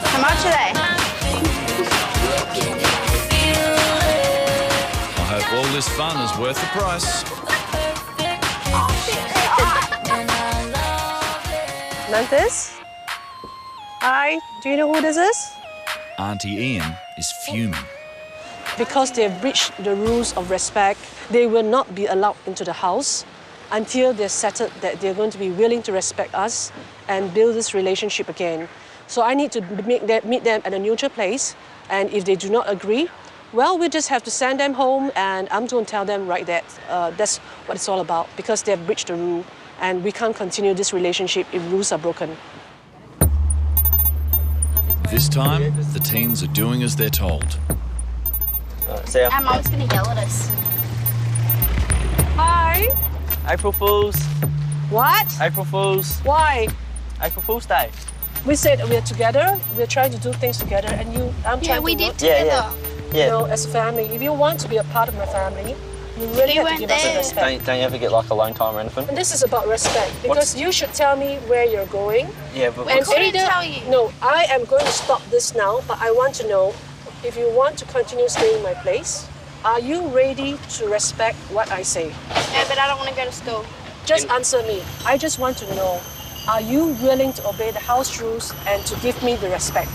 How much are they? I hope all this fun is worth the price. Memphis? Hi, do you know who this is? Auntie Ian is fuming. Because they have breached the rules of respect, they will not be allowed into the house until they're settled that they're going to be willing to respect us and build this relationship again. So I need to meet them at a neutral place, and if they do not agree, well, we just have to send them home, and I'm going to tell them right that that's what it's all about, because they've breached the rule, and we can't continue this relationship if rules are broken. This time, the teens are doing as they're told. Our mum's going to yell at us. Hi. April Fools. What? April Fools. Why? April Fool's Day. We said we're together, we're trying to do things together, and I'm trying to we did work together. you know, as a family. If you want to be a part of my family, you really have to give us respect. Don't you ever get like alone time or anything? And this is about respect, because you should tell me where you're going. Yeah, but We couldn't tell you. No, I am going to stop this now, but I want to know, if you want to continue staying in my place, are you ready to respect what I say? Yeah, but I don't want to go to school. Just answer me. I just want to know, are you willing to obey the house rules and to give me the respect?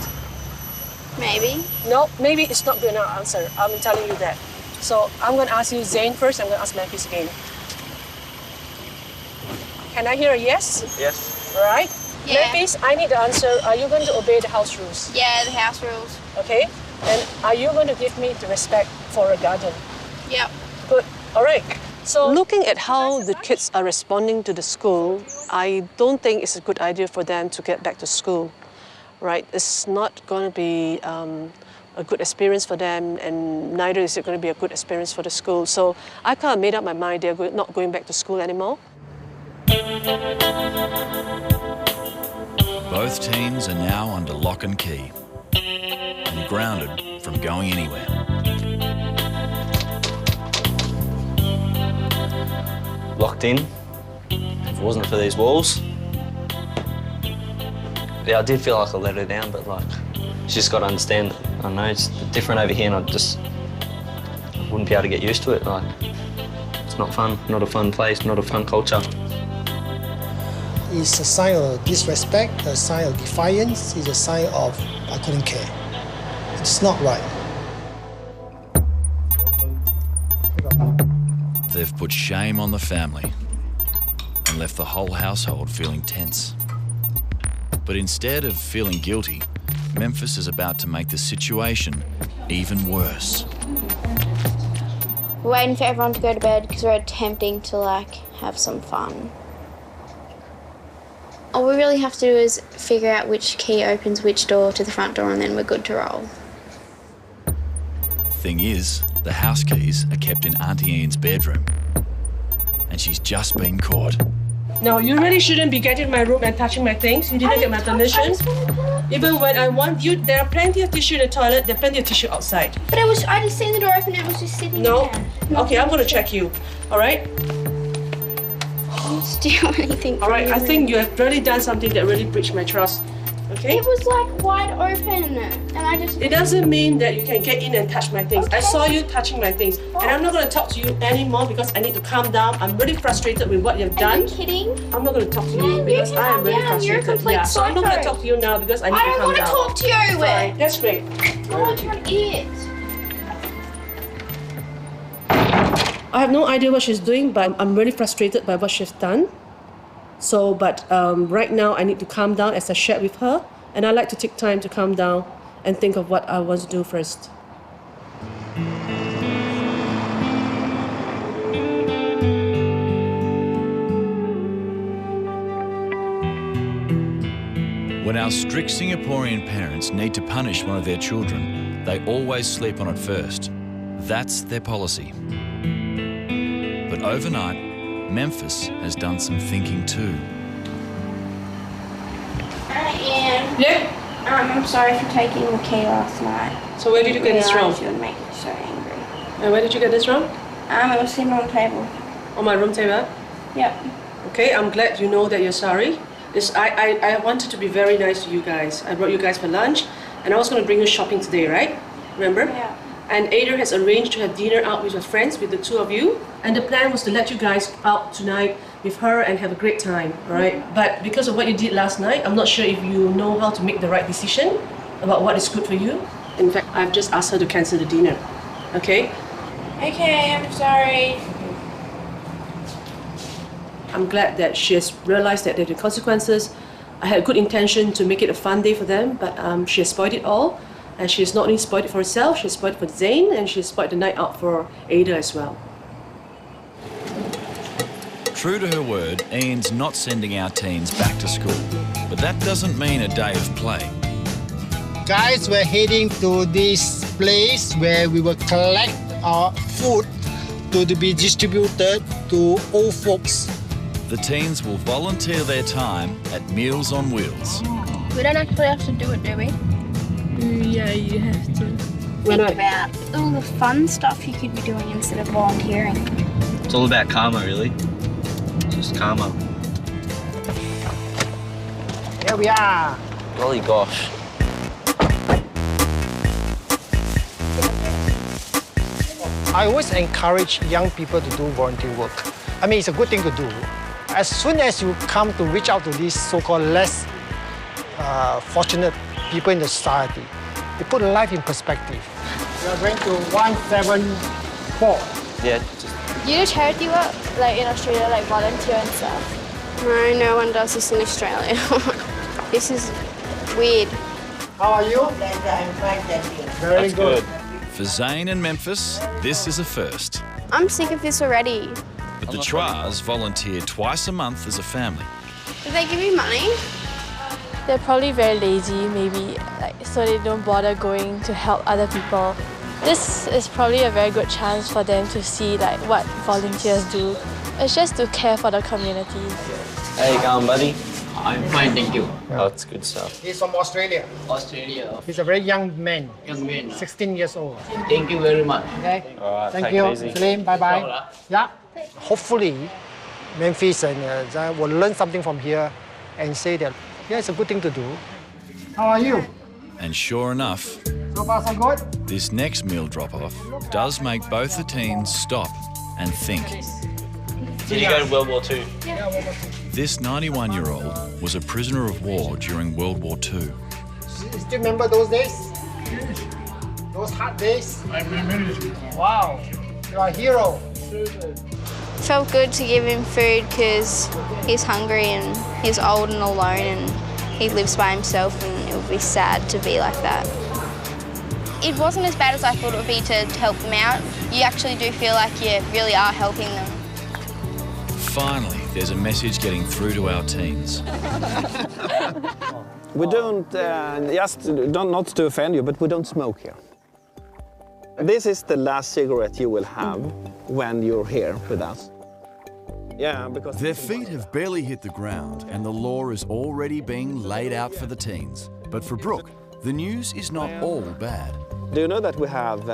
Maybe. No, maybe it's not good enough answer. I'm telling you that. So I'm going to ask you Zane first, I'm going to ask Memphis again. Can I hear a yes? Yes. All right. Yeah. Memphis, I need the answer. Are you going to obey the house rules? Yeah, the house rules. Okay. And are you going to give me the respect for a garden? Yep. Good. All right. So looking at how the kids are responding to the school, I don't think it's a good idea for them to get back to school, right? It's not going to be a good experience for them, and neither is it going to be a good experience for the school. So I kind of made up my mind they're not going back to school anymore. Both teens are now under lock and key and grounded from going anywhere. Locked in. If it wasn't for these walls. Yeah, I did feel like I let her down, but like, she's just got to understand that, I know it's different over here, and I wouldn't be able to get used to it. Like, it's not fun, not a fun place, not a fun culture. It's a sign of disrespect, a sign of defiance, it's a sign of I couldn't care. It's not right. They've put shame on the family and left the whole household feeling tense. But instead of feeling guilty, Memphis is about to make the situation even worse. We're waiting for everyone to go to bed because we're attempting to, have some fun. All we really have to do is figure out which key opens which door to the front door, and then we're good to roll. Thing is, the house keys are kept in Auntie Ian's bedroom, and she's just been caught. No, you really shouldn't be getting in my room and touching my things. You didn't get my permission. Even when I want you, there are plenty of tissue in the toilet, there are plenty of tissue outside. But I just seen the door open and it was just sitting there. Okay, I'm going to check you, all right? I didn't steal anything. All right, I think you have really done something that really breached my trust, okay? It was wide open, and I just... It doesn't mean that you can get in and touch my things. Okay. I saw you touching my things, and I'm not going to talk to you anymore because I need to calm down. I'm really frustrated with what you've done. Are you kidding? I'm not going to talk to you Man, because you can I am calm really down. frustrated. You're a complete So I'm not going to psycho. talk to you now because I need I to don't calm want to down. talk to you. Fine, that's great. God, you're an idiot. I have no idea what she's doing, but I'm really frustrated by what she's done. So, but right now I need to calm down, as I shared with her, and I like to take time to calm down and think of what I want to do first. When our strict Singaporean parents need to punish one of their children, they always sleep on it first. That's their policy. But overnight, Memphis has done some thinking too. I am. Yeah? I'm sorry for taking the key last night. So where did you get this from? It would make me so angry. And where did you get this from? It was sitting on the table. On my room table? Yep. Okay, I'm glad you know that you're sorry. I wanted to be very nice to you guys. I brought you guys for lunch, and I was going to bring you shopping today, right? Remember? Yeah. And Ada has arranged to have dinner out with her friends, with the two of you. And the plan was to let you guys out tonight with her and have a great time, all right? But because of what you did last night, I'm not sure if you know how to make the right decision about what is good for you. In fact, I've just asked her to cancel the dinner, okay? Okay, I'm sorry. I'm glad that she has realized that there are consequences. I had a good intention to make it a fun day for them, but she has spoiled it all. And she has not only spoiled it for herself, she has spoiled it for Zane, and she has spoiled the night out for Ada as well. True to her word, Ian's not sending our teens back to school. But that doesn't mean a day of play. Guys, we're heading to this place where we will collect our food to be distributed to old folks. The teens will volunteer their time at Meals on Wheels. We don't actually have to do it, do we? Yeah, you have to. Think about all the fun stuff you could be doing instead of volunteering. It's all about karma, really. Just karma. Here we are. Golly gosh. I always encourage young people to do volunteer work. I mean, it's a good thing to do. As soon as you come to reach out to these so-called less fortunate people in the society, they put life in perspective. We are going to 174. Yeah. Do you do charity work, like in Australia, like volunteer and stuff? No one does this in Australia. This is weird. How are you? Very good. For Zane and Memphis, this is a first. I'm sick of this already. But the Chwas volunteer twice a month as a family. Do they give you money? They're probably very lazy, maybe, so they don't bother going to help other people. This is probably a very good chance for them to see what volunteers do. It's just to care for the community. How you going, buddy? I'm fine, thank you. Oh, that's good stuff. He's from Australia. Australia. He's a very young man. Young man. 16 years old. Thank you very much. Okay. All right, Thank take you, it easy. Salim. Bye-bye. Yeah. Hopefully, Memphis and Zane will learn something from here and say that, yeah, it's a good thing to do. How are you? And sure enough, So far, so good? this next meal drop-off does make both the teens stop and think. Did you go to World War II? This 91-year-old was a prisoner of war during World War II. You still remember those days? Those hard days? I remember. Wow, you're a hero. Felt good to give him food because he's hungry and he's old and alone and he lives by himself, and it would be sad to be like that. It wasn't as bad as I thought it would be to help them out. You actually do feel like you really are helping them. Finally, there's a message getting through to our teens. We don't, not to offend you, but we don't smoke here. This is the last cigarette you will have when you're here with us. Yeah, because... Their feet have barely hit the ground and the law is already being laid out for the teens. But for Brooke, the news is not all bad. Do you know that we have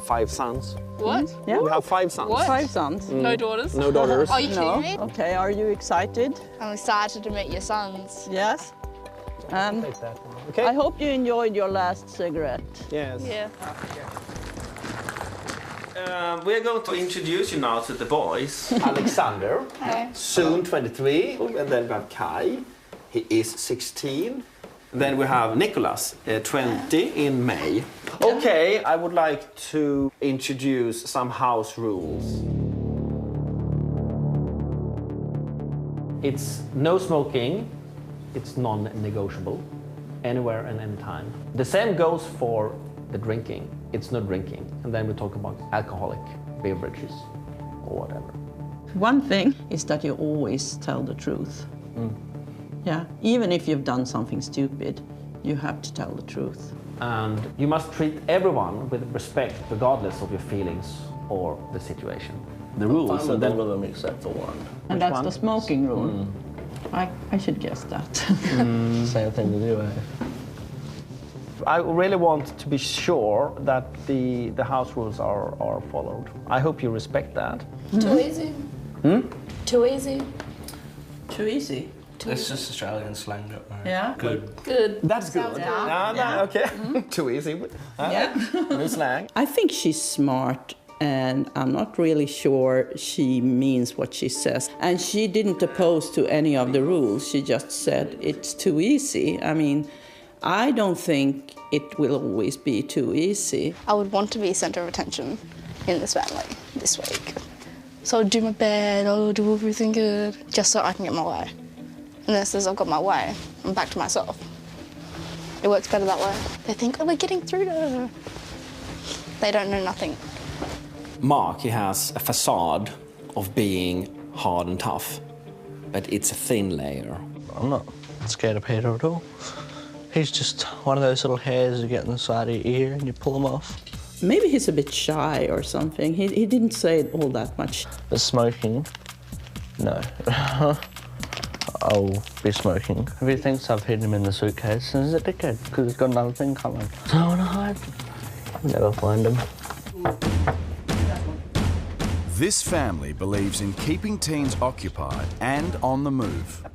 5 sons? What? Yeah. We have 5 sons. What? 5 sons? No daughters? No daughters. Are you kidding me? Okay, are you excited? I'm excited to meet your sons. Yes. And Take that one. Okay. I hope you enjoyed your last cigarette. Yes. Yeah. We're going to introduce you now to the boys. Alexander, soon 23, and then we have Kai, he is 16. Then we have Nicholas, 20 in May. Okay, I would like to introduce some house rules. It's no smoking, it's non-negotiable, anywhere and anytime. The same goes for the drinking. It's no drinking. And then we talk about alcoholic beverages or whatever. One thing is that you always tell the truth. Yeah, even if you've done something stupid, you have to tell the truth. And you must treat everyone with respect, regardless of your feelings or the situation. The rules. And then we'll except for one. And that's the smoking rule. I should guess that. Same thing to do, eh? I really want to be sure that the house rules are followed. I hope you respect that. Too easy. Too easy. Too easy. It's just Australian slang. Yeah. Good. Good. That's good. Okay. Too easy. Yeah. New slang. I think she's smart, and I'm not really sure she means what she says. And she didn't oppose to any of the rules. She just said it's too easy. I mean, I don't think it will always be too easy. I would want to be centre of attention in this family this week. So I'll do my bed, I'll do everything good, just so I can get my way. And then as soon as I've got my way, I'm back to myself. It works better that way. They think, oh, we're getting through to her. They don't know nothing. Mark, he has a facade of being hard and tough, but it's a thin layer. I'm not scared of Peter at all. He's just one of those little hairs you get on the side of your ear and you pull them off. Maybe he's a bit shy or something. He didn't say it all that much. The smoking, no. I'll be smoking. If he thinks I've hidden him in the suitcase, then he's a dickhead, because he's got another thing coming. So I want to hide. I'll never find him. This family believes in keeping teens occupied and on the move.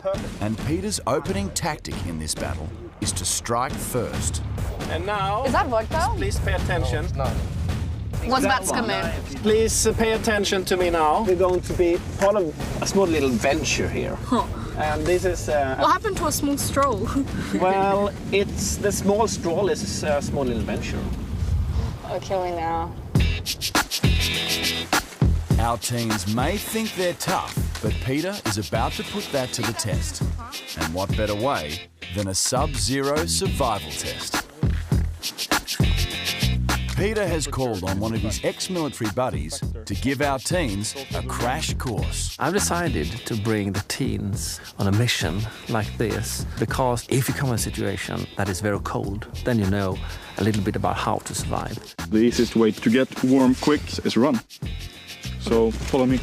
And Peter's opening tactic in this battle is to strike first. And now... Is that vodka? Please pay attention. No. What's about to come in? Please pay attention to me now. We're going to be part of a small little venture here. Huh. And this is... What happened to a small stroll? well, it's the small stroll is a small little venture. Oh, kill me now. Our teens may think they're tough, but Peter is about to put that to the test. And what better way than a sub-zero survival test? Peter has called on one of his ex-military buddies to give our teens a crash course. I've decided to bring the teens on a mission like this because if you come in a situation that is very cold, then you know a little bit about how to survive. The easiest way to get warm quick is run. So follow me.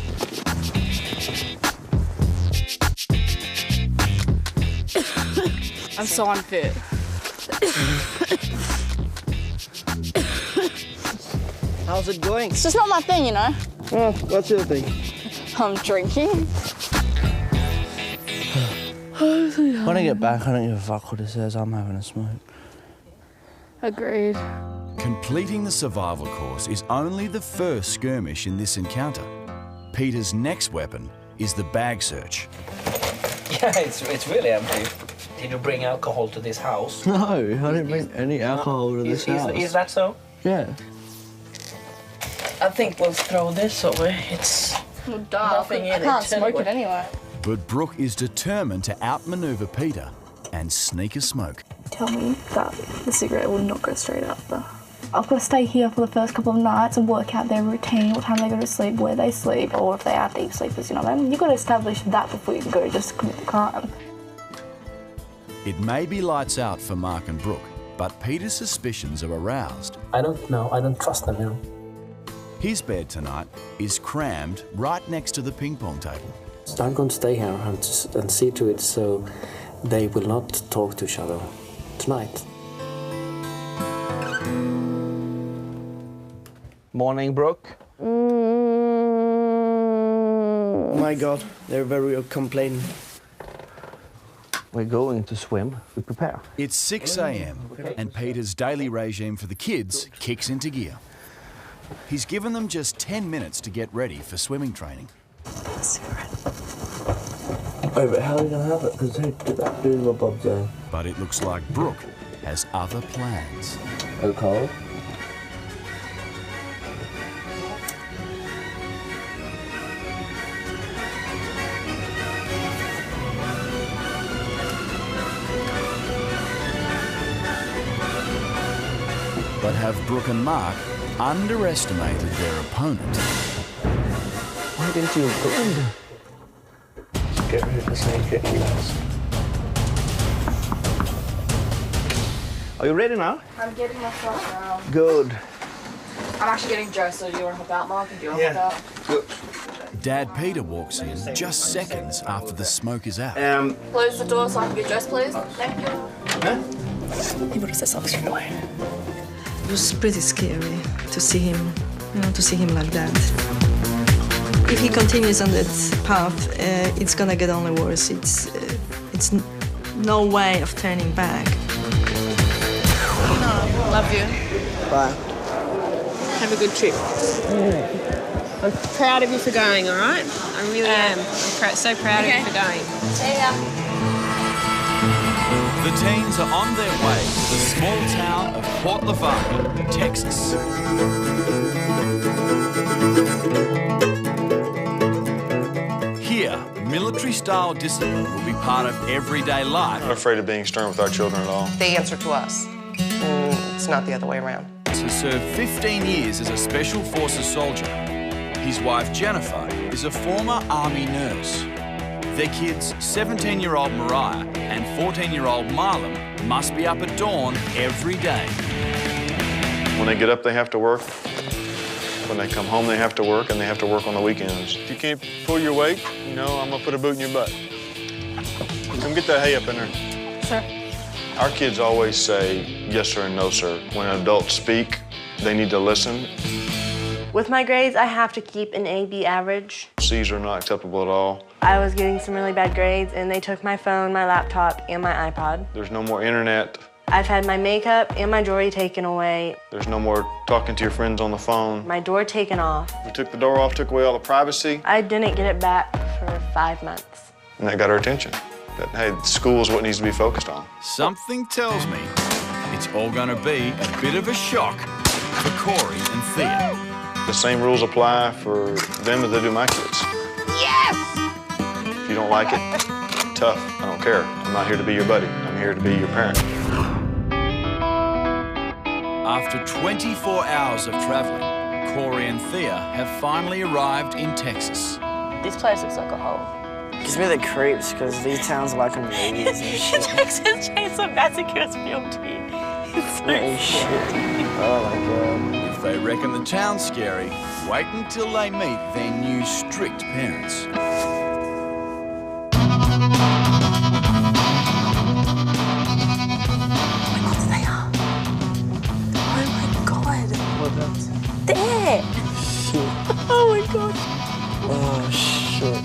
I'm so unfit. How's it going? It's just not my thing, you know? Oh, what's your thing? I'm drinking. When I get back, I don't give a fuck what it says. I'm having a smoke. Agreed. Completing the survival course is only the first skirmish in this encounter. Peter's next weapon is the bag search. Yeah, it's really empty. Did you bring alcohol to this house? No, I didn't bring any alcohol to this house. Is that so? Yeah. I think we'll throw this away. It's nothing in it. I can't smoke it anyway. But Brooke is determined to outmaneuver Peter and sneak a smoke. Tell me that the cigarette will not go straight up. I've got to stay here for the first couple of nights and work out their routine, what time they go to sleep, where they sleep, or if they are deep sleepers, you know what I mean? You've got to establish that before you can go just commit the crime. It may be lights out for Mark and Brooke, but Peter's suspicions are aroused. I don't know. I don't trust them, you know. His bed tonight is crammed right next to the ping pong table. So I'm going to stay here and see to it so they will not talk to each other tonight. Morning, Brooke. Oh my God, they're very complaining. We're going to swim. We prepare. It's 6 a.m. and Peter's daily regime for the kids kicks into gear. He's given them just 10 minutes to get ready for swimming training. Oh, but how are you going to have it? Because they did that doing my bob's there. But it looks like Brooke has other plans. Okay. But have Brooke and Mark underestimated their opponent? Why didn't you get rid of the snake guys? Are you ready now? I'm getting myself now. Good. I'm actually getting dressed, so do you want to help out, Mark? And do you want to help out? Good. Dad Peter walks in just seconds after the smoke is out. Close the door so I can get dressed, please. Thank you. He would have said something straight away. It was pretty scary to see him, to see him like that. If he continues on that path, it's gonna get only worse. It's no way of turning back. Love you. Bye. Have a good trip. I'm proud of you for going, all right? I really am. I'm so proud of you for going. See ya. The teens are on their way to the small town of Port Lavaca, Texas. Here, military-style discipline will be part of everyday life. I'm not afraid of being stern with our children at all. They answer to us. It's not the other way around. He served 15 years as a Special Forces soldier. His wife, Jennifer, is a former Army nurse. Their kids, 17-year-old Mariah and 14-year-old Marlon, must be up at dawn every day. When they get up, they have to work. When they come home, they have to work, and they have to work on the weekends. If you can't pull your weight, you know, I'm gonna put a boot in your butt. Come get that hay up in there. Sir. Our kids always say yes sir and no sir. When adults speak, they need to listen. With my grades, I have to keep an A/B average. C's are not acceptable at all. I was getting some really bad grades, and they took my phone, my laptop, and my iPod. There's no more internet. I've had my makeup and my jewelry taken away. There's no more talking to your friends on the phone. My door taken off. We took the door off, took away all the privacy. I didn't get it back for 5 months. And that got our attention. That, hey, school is what needs to be focused on. Something tells me it's all going to be a bit of a shock for Corey and Thea. The same rules apply for them as they do my kids. Yes! If you don't like it, tough. I don't care. I'm not here to be your buddy. I'm here to be your parent. After 24 hours of traveling, Corey and Thea have finally arrived in Texas. This place looks like a hole. Gives me the creeps because these towns are like on movies and shit. Texas Chainsaw Massacre is filmed here. It's so shit. Oh my god. If they reckon the town's scary, wait until they meet their new strict parents. There! Shit. Oh my god. Oh shit.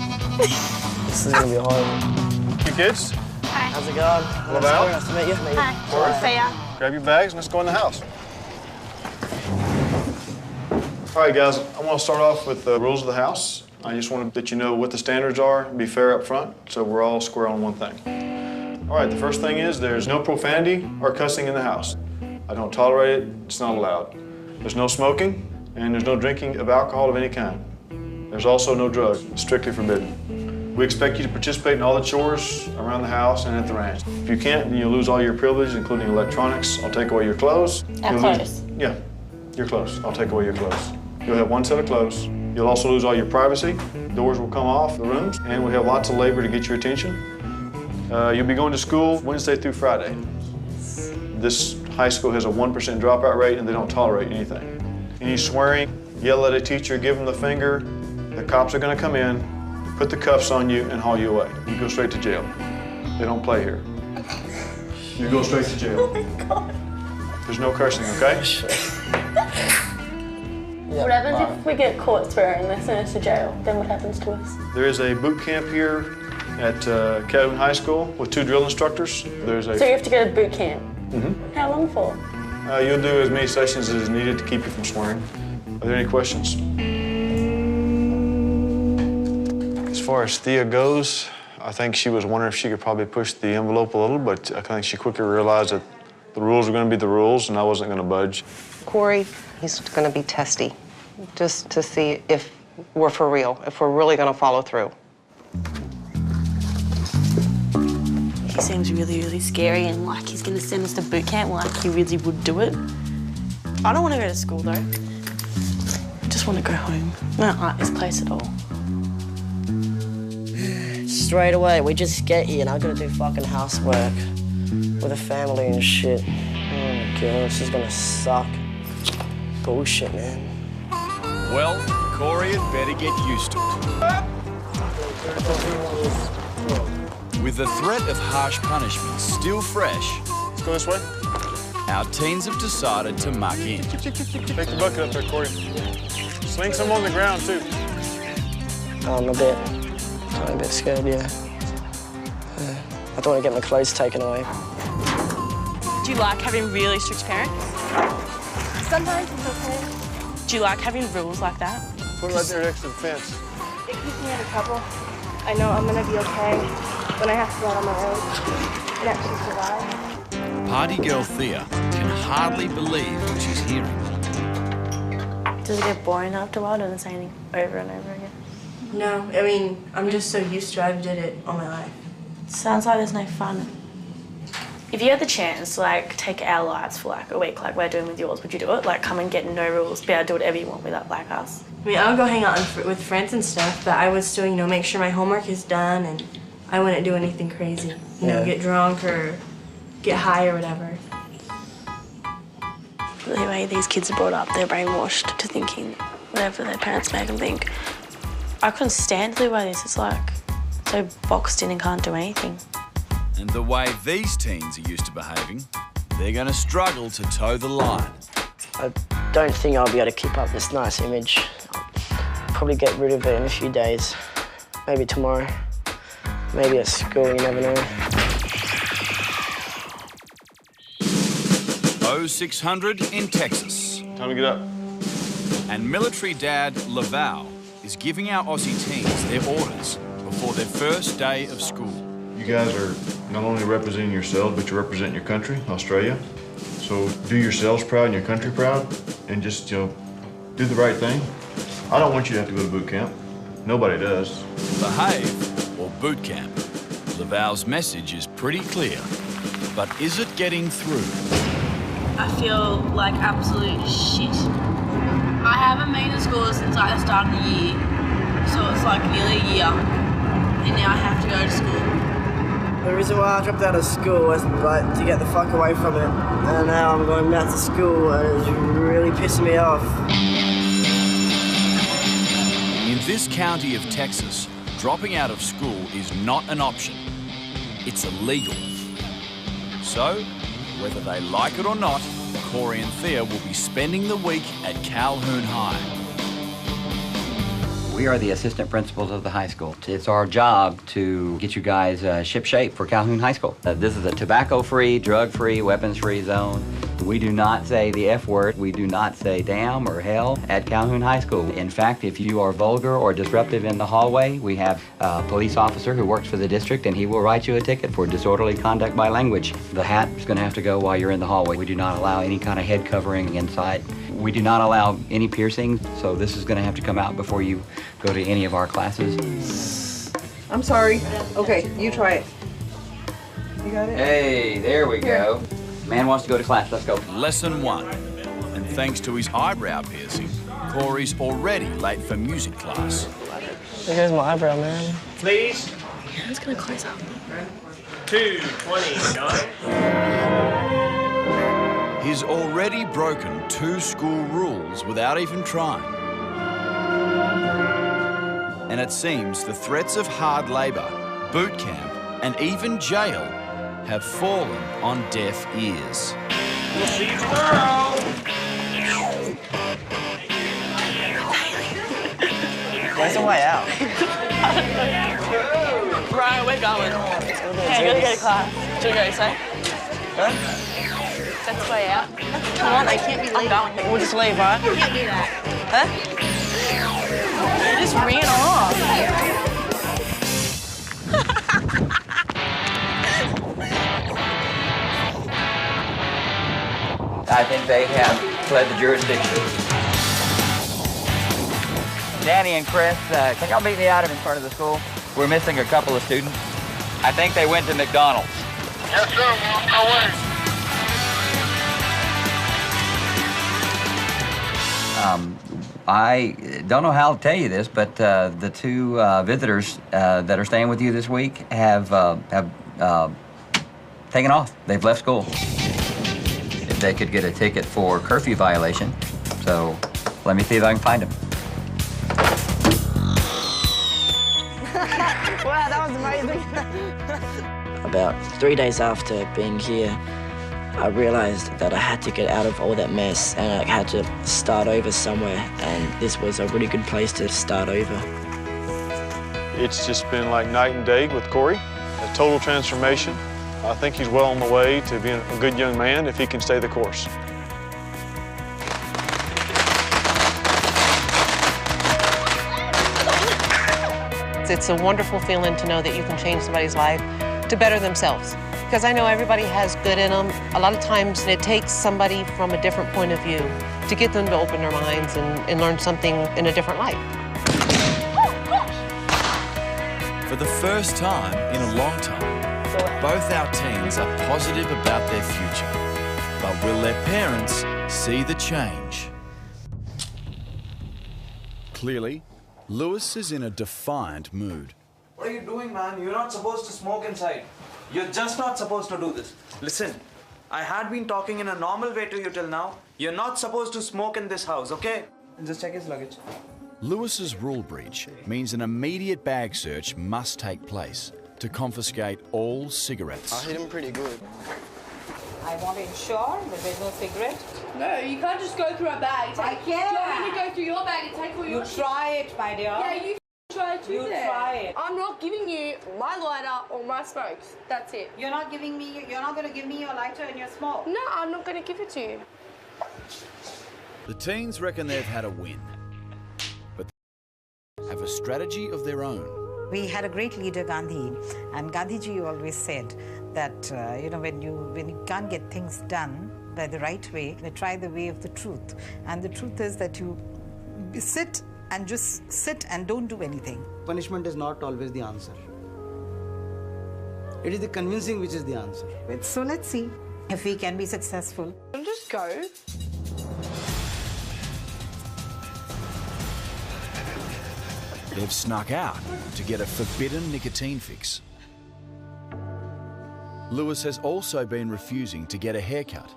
This is gonna be horrible. You kids? Hi. How's it going? Hello, Val. Nice to meet you. Hi. Thea. Grab your bags and let's go in the house. All right, guys, I want to start off with the rules of the house. I just want to let you know what the standards are, be fair up front, so we're all square on one thing. All right, the first thing is there's no profanity or cussing in the house. I don't tolerate it, it's not allowed. There's no smoking, and there's no drinking of alcohol of any kind. There's also no drugs, strictly forbidden. We expect you to participate in all the chores around the house and at the ranch. If you can't, then you'll lose all your privileges, including electronics. I'll take away your clothes. Our clothes? Yeah, your clothes. I'll take away your clothes. You'll have one set of clothes. You'll also lose all your privacy. Doors will come off the rooms, and we have lots of labor to get your attention. You'll be going to school Wednesday through Friday. This high school has a 1% dropout rate, and they don't tolerate anything. Any swearing, yell at a teacher, give them the finger, the cops are gonna come in, put the cuffs on you, and haul you away. You go straight to jail. They don't play here. You go straight to jail. Oh my god. There's no cursing, okay? What happens if we get caught swearing and they send us to jail? Then what happens to us? There is a boot camp here at Calhoun High School with 2 drill instructors. There's a. So you have to go to boot camp? Mm-hmm. How long for? You'll do as many sessions as needed to keep you from swearing. Are there any questions? As far as Thea goes, I think she was wondering if she could probably push the envelope a little, but I think she quickly realized that the rules were going to be the rules and I wasn't going to budge. Corey, he's going to be testy, just to see if we're for real, if we're really going to follow through. He seems really, really scary and like he's gonna send us to boot camp like he really would do it. I don't want to go to school though. I just want to go home. I don't like this place at all. Straight away, we just get here and I gotta do fucking housework with a family and shit. Oh my god, this is gonna suck. Bullshit, man. Well, Corey had better get used to it. With the threat of harsh punishment still fresh, let's go this way. Our teens have decided to muck in. Take the bucket up there, Corey. Sling some on the ground, too. I'm a tiny bit scared, yeah. I don't want to get my clothes taken away. Do you like having really strict parents? Sometimes it's okay. Do you like having rules like that? What about there next to the fence? It keeps me out of trouble. I know I'm gonna be okay when I have to go out on my own and actually survive. Party girl Thea can hardly believe what she's hearing. Does it get boring after a while doing the same thing over and over again? No, I mean, I'm just so used to it. I've did it all my life. Sounds like there's no fun. If you had the chance to like take our lives for like a week, like we're doing with yours, would you do it? Like come and get no rules, be able to do whatever you want without like us? I mean, I would go hang out with friends and stuff, but I would still, you know, make sure my homework is done and I wouldn't do anything crazy. You know, get drunk or get high or whatever. The way these kids are brought up, they're brainwashed to thinking whatever their parents make them think. I couldn't stand to live by this. It's like so boxed in and can't do anything. And the way these teens are used to behaving, they're going to struggle to toe the line. I don't think I'll be able to keep up this nice image. I'll probably get rid of it in a few days. Maybe tomorrow. Maybe at school, you never know. 0600 in Texas. Time to get up. And military dad Laval is giving our Aussie teens their orders before their first day of school. You guys are not only representing yourselves, but you're representing your country, Australia. So do yourselves proud and your country proud, and just, you know, do the right thing. I don't want you to have to go to boot camp. Nobody does. Behave or boot camp. Laval's message is pretty clear, but is it getting through? I feel like absolute shit. I haven't been to school since like the start of the year, so it's like nearly a year, and now I have to go to school. The reason why I dropped out of school was like to get the fuck away from it, and now I'm going back to school, and it's really pissing me off. In this county of Texas, dropping out of school is not an option. It's illegal. So, whether they like it or not, Corey and Thea will be spending the week at Calhoun High. We are the assistant principals of the high school. It's our job to get you guys ship-shape for Calhoun High School. This is a tobacco-free, drug-free, weapons-free zone. We do not say the F word. We do not say damn or hell at Calhoun High School. In fact, if you are vulgar or disruptive in the hallway, we have a police officer who works for the district, and he will write you a ticket for disorderly conduct by language. The hat is going to have to go while you're in the hallway. We do not allow any kind of head covering inside. We do not allow any piercings, so this is going to have to come out before you go to any of our classes. I'm sorry. Okay, you try it. You got it? Hey, there we go. Man wants to go to class. Let's go. Lesson 1. And thanks to his eyebrow piercing, Corey's already late for music class. Here's my eyebrow, man. Please. Yeah, it's gonna close up. 2:29. He's already broken 2 school rules without even trying. And it seems the threats of hard labour, boot camp, and even jail have fallen on deaf ears. We'll see you tomorrow. Where's the way out? Right, we're going. Hey, go to class. Should we go say? Huh? That's the way out. Come on, I can't be late. I'm going. We'll just leave, right? You can't do that. Huh? You just ran off. I think they have fled the jurisdiction. Danny and Chris, can y'all meet me out in front of the school? We're missing a couple of students. I think they went to McDonald's. Yes, sir. We're on our way. I don't know how to tell you this, but the 2 visitors that are staying with you this week have taken off. They've left school. If they could get a ticket for curfew violation, so let me see if I can find them. Wow, that was amazing. About 3 days after being here, I realized that I had to get out of all that mess and I had to start over somewhere, and this was a really good place to start over. It's just been like night and day with Corey, a total transformation. I think he's well on the way to being a good young man if he can stay the course. It's a wonderful feeling to know that you can change somebody's life to better themselves. Because I know everybody has good in them. A lot of times it takes somebody from a different point of view to get them to open their minds and learn something in a different light. For the first time in a long time, both our teens are positive about their future. But will their parents see the change? Clearly, Lewis is in a defiant mood. What are you doing, man? You're not supposed to smoke inside. You're just not supposed to do this. Listen, I had been talking in a normal way to you till now. You're not supposed to smoke in this house, okay? Just check his luggage. Lewis's rule breach means an immediate bag search must take place to confiscate all cigarettes. I hit him pretty good. I want to ensure that there's no cigarette. No, you can't just go through a bag. I can't. Do you want me to go through your bag and take all your You try it, my dear. Yeah, you try it too. You try it. I'm not giving you my lighter or my smokes. That's it. You're not going to give me your lighter and your smoke. No, I'm not going to give it to you. The teens reckon they've had a win, but they have a strategy of their own. We had a great leader, Gandhi, and Gandhiji always said that when you can't get things done by the right way, try the way of the truth. And the truth is that you sit and don't do anything. Punishment is not always the answer. It is the convincing which is the answer. So let's see if we can be successful. Just go. They've snuck out to get a forbidden nicotine fix. Lewis has also been refusing to get a haircut,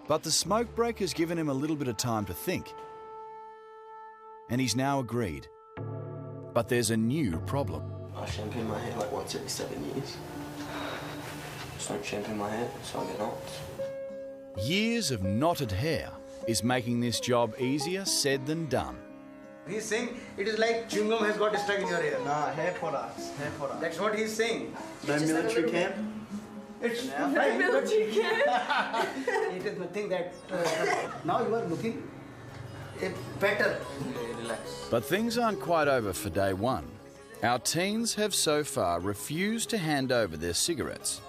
but the smoke break has given him a little bit of time to think. And he's now agreed. But there's a new problem. I shampoo my hair like once every 7 years. Just don't shampoo my hair, so I get knots. Years of knotted hair is making this job easier said than done. He's saying it is like chewing gum has got stuck in your hair. Nah, hair for us. Hair for us. That's what he's saying. No military camp? It's no military camp. It is nothing that now you are looking better. Relax. But things aren't quite over for day one. Our teens have so far refused to hand over their cigarettes.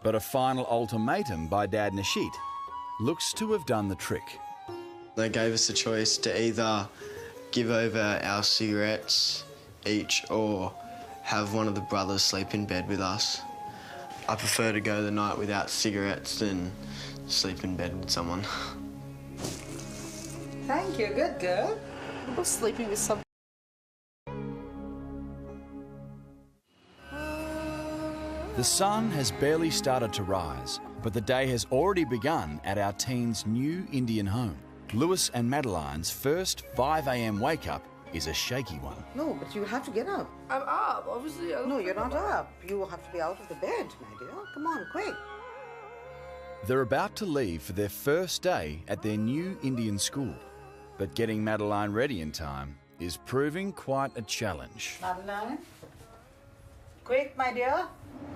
But a final ultimatum by Dad Nashit looks to have done the trick. They gave us a choice to either give over our cigarettes each or have one of the brothers sleep in bed with us. I prefer to go the night without cigarettes than sleep in bed with someone. Thank you, good girl. I'm sleeping with some. The sun has barely started to rise, but the day has already begun at our teens' new Indian home. Lewis and Madeline's first 5 a.m. wake-up is a shaky one. No, but you have to get up. I'm up, obviously. No, you're not up. You have to be out of the bed, my dear. Come on, quick. They're about to leave for their first day at their new Indian school, but getting Madeline ready in time is proving quite a challenge. Madeline? Quick, my dear.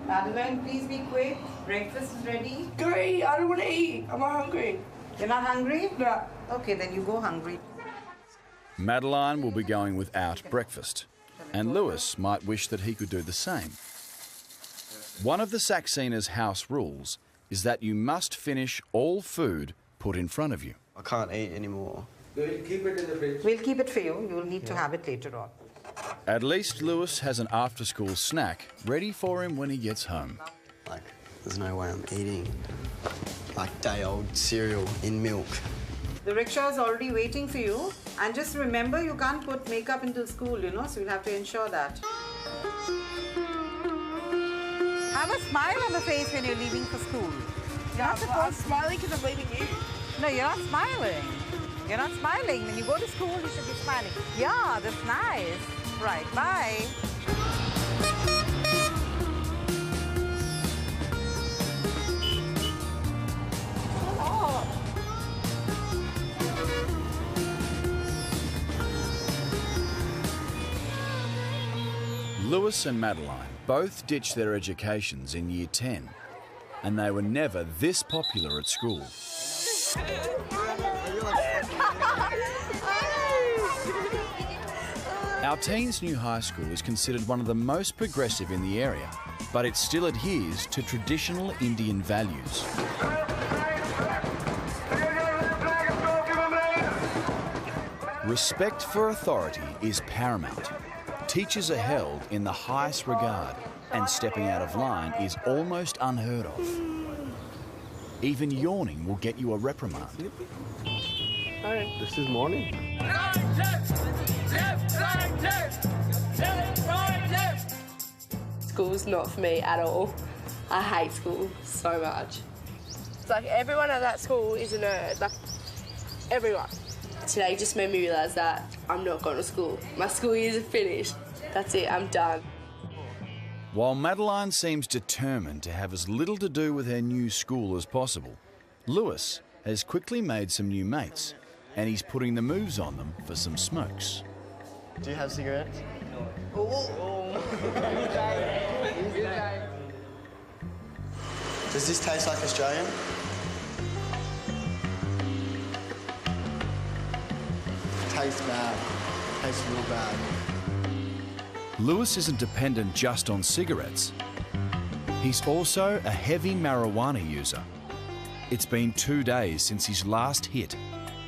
Madeline, please be quick. Breakfast is ready. Great, I don't want to eat. I'm not hungry. You're not hungry? No. Okay, then you go hungry. Madeline will be going without breakfast, and Lewis might wish that he could do the same. One of the Saxena's house rules is that you must finish all food put in front of you. I can't eat anymore. We'll keep it in the fridge. We'll keep it for you. You will need to have it later on. At least Lewis has an after-school snack ready for him when he gets home. Like, there's no way I'm eating like day-old cereal in milk. The rickshaw is already waiting for you. And just remember, you can't put makeup into school, so you'll have to ensure that. Have a smile on the face when you're leaving for school. Yeah, I'm smiling because I'm leaving you. No, you're not smiling. You're not smiling. When you go to school, you should be smiling. Yeah, that's nice. Right, bye. Lewis and Madeline both ditched their educations in Year 10, and they were never this popular at school. Our teens' new high school is considered one of the most progressive in the area, but it still adheres to traditional Indian values. Respect for authority is paramount. Teachers are held in the highest regard, and stepping out of line is almost unheard of. Even yawning will get you a reprimand. Hi, this is morning. School's not for me at all. I hate school so much. It's like everyone at that school is a nerd, like everyone. Today just made me realise that I'm not going to school. My school years are finished. That's it, I'm done. While Madeline seems determined to have as little to do with her new school as possible, Lewis has quickly made some new mates, and he's putting the moves on them for some smokes. Do you have cigarettes? Does this taste like Australian? Tastes bad. Tastes real bad. Lewis isn't dependent just on cigarettes. He's also a heavy marijuana user. It's been 2 days since his last hit,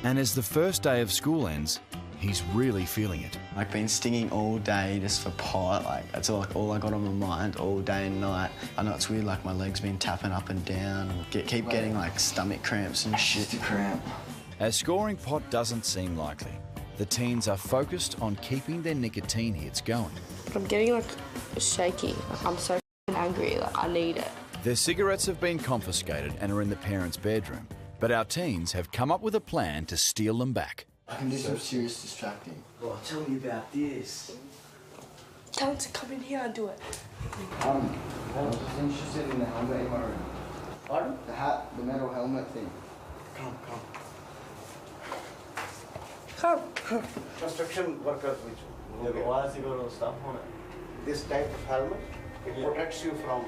and as the first day of school ends, he's really feeling it. I've been stinging all day just for pot. Like, that's all I got on my mind all day and night. I know it's weird, like my legs been tapping up and down, and keep getting like stomach cramps and shit. As scoring pot doesn't seem likely, the teens are focused on keeping their nicotine hits going. But I'm getting like shaky. Like, I'm so angry. Like, I need it. Their cigarettes have been confiscated and are in the parents' bedroom, but our teens have come up with a plan to steal them back. I can do some serious distracting. Well, tell me about this. Tell him to come in here and do it. I'm just interested in the helmet in my room. Pardon? The hat, the metal helmet thing. Come. Construction workers which why has he got all stuff on it? This type of helmet, it protects you from.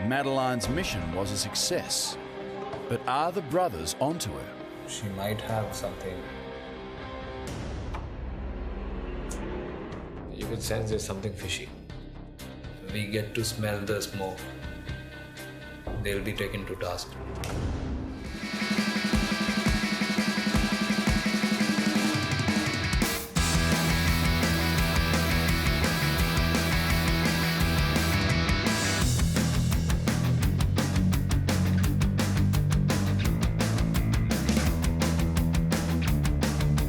Madeline's mission was a success, but are the brothers onto her? She might have something. You could sense there's something fishy. We get to smell the smoke. They'll be taken to task.